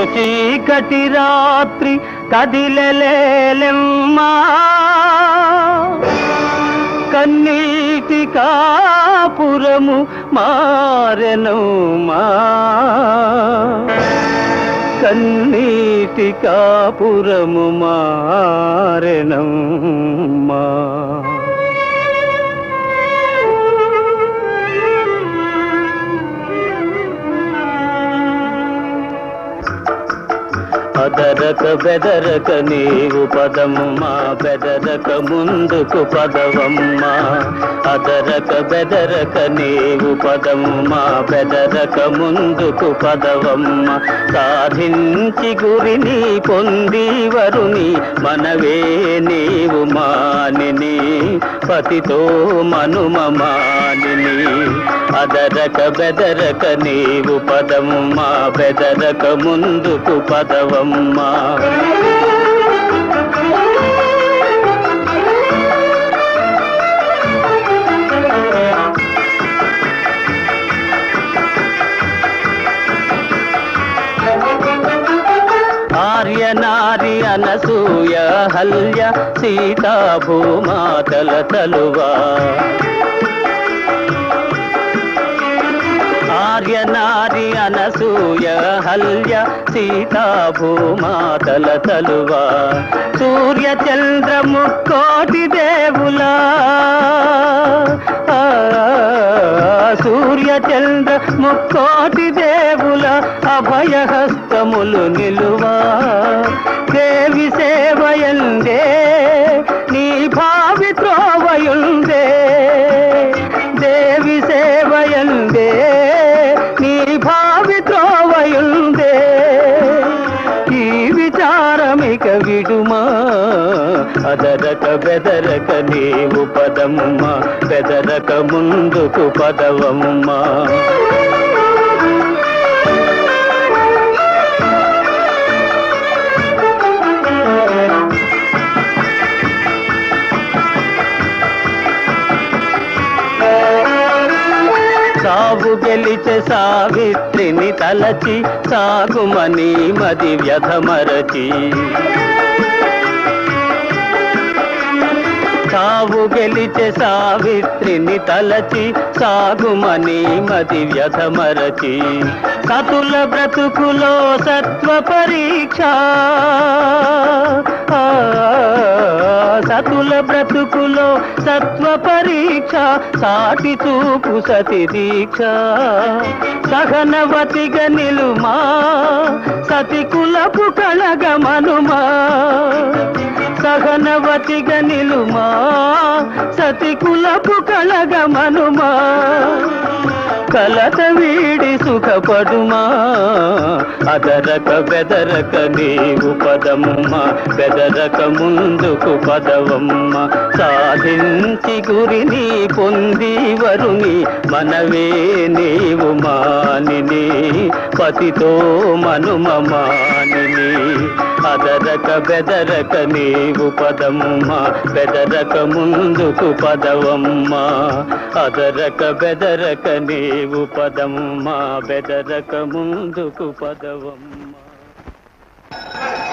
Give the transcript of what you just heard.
చీకటి రాత్రి కదిలలేలెమ్మా కన్నీటి కాపురము మారెనమ్మా కన్నీటి కాపురము మారెనమ్మా అదరక బెదరక నీవు పదమ్మా బెదరక ముందుకు పదవమ్మా అదరక బెదరక నీవు పదమ్మా బెదరక ముందుకు పదవమ్మా సాధించి గురిని పొంది వరుని మనవే నీవు మానిని పతితో మనుమమానిని అదరక బెదరక నీవు పదమ్మా బెదరక ముందుకు పదవమ్మా ఆర్య నారి అనసూయ హల్య సీతా భూమాతల తలువా ఆర్య నారి అనసూయ హల్య సీతా భూమాతల తలువా సూర్య చంద్ర ముక్కోటి దేవులా సూర్య చంద్ర ముక్కోటి దేవుల అభయహస్తములు నిలువా దేవి సేవయందే నీ భావి త్రోవయుందే దేవి సేవయందే నీ భావి త్రోవయుందే ఈ విచారమిక విడుమా అదరక బెదరక నీవు పదమ్మా బెదరక ముందుకు పదవమ్మా సాగు గెలిచే సావిత్రిని తలచి సాగుమని మది వ్యధమరచి సాగు గెలిచే సావిత్రిని తలచి సాగుమని మది వ్యధమరచి సతుల బ్రతుకులో సత్వ పరీక్ష సతుల బ్రతుకులో సత్వ పరీక్ష సాటి చూపు సతి దీక్ష సహనవతిగా నిలుమా సతి కులపు కళగమనుమా సహనవతిగా నిలుమా సతి కులపు కళగమనుమా కలత వీడి సుఖపడుమా అదరక బెదరక నీవు పదమ్మా బెదరక ముందుకు పదవమ్మ సాధించి గురిని పొంది వరుని మనవే నీవు మానిని పతితో మనుమమానిని అదరక బెదరక నీవు పదమ్మా బెదరక ముందుకు పదవమ్మా అదరక బెదరక నీవు పదమ్మా బెదరక ముందుకు పదవమ్మా